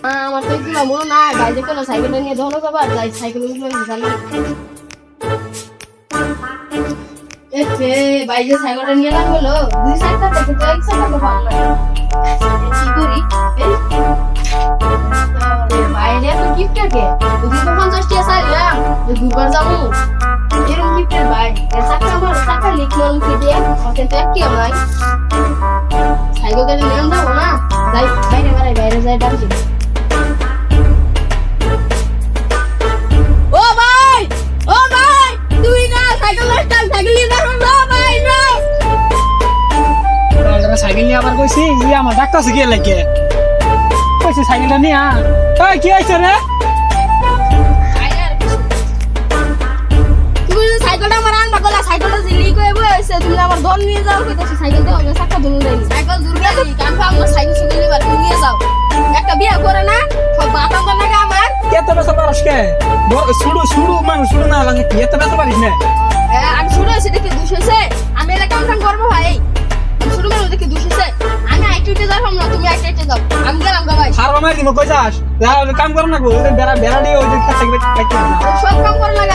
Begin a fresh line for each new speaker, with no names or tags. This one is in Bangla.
আমার তো কি মনে না ভাই যে কোনো সাইকেল নিয়ে ধরো বাবা যাই সাইকেল নিয়ে জানি এতে ভাই যে সাইকেলটা নিয়ে না হলো দুই সাইডটা থেকে তো এক সাইডটা ভালো না কি করি বাইরে তো গিফট কে যদি তো 50 টাকা চাইলাম যে দুবার যাবো এরকম গিফটের ভাই চাকা লিখলো লিখে দিয়ে ওকে তো কি ভাই সাইকেলটা নিয়ে যাবো না যাই বাইরে যাই ডাকি ও ভাই তুই না সাইকেল নিয়ে যাবো না ভাই না
সাইকেল নিয়ে আবার কইছি আমার ডাক্তার শিখিয়ে লাগে কইছি সাইকেলটা নিয়ে কি হয়েছে রে
তুমি সাইকেলটা আমার আনবা গলা সাইকেলটা যে লিক হয়ে বসে তুমি আমার ধন নিয়ে যাও কইতাছি সাইকেলটা হবে চাকা ধরে দেই সাইকেল দুর্গা দি কনফার্ম না সাইকেল শুনে নিবার তুমি নিয়ে যাও একটা বিয়ে করে না সব বাতাম করে না আমার
এত বেসা পারস কে শুরু মানুষ শুরু না লাগে এত বেসা পারিস না
আমি শুরু হয়েছে দেখে দুষ হয়েছে আমি এটা কনফার্ম করবো ভাই শুরু করে দেখে দুষ হয়েছে আমি আইটিতে যাবো না তুমি আইটিতে যাও আমি গেলাম গা ভাই
হার মারি দিব কই যাস কাম করো না গো বেড়া দিয়ে ওই যে থাকবে
সব কাম করে লাগে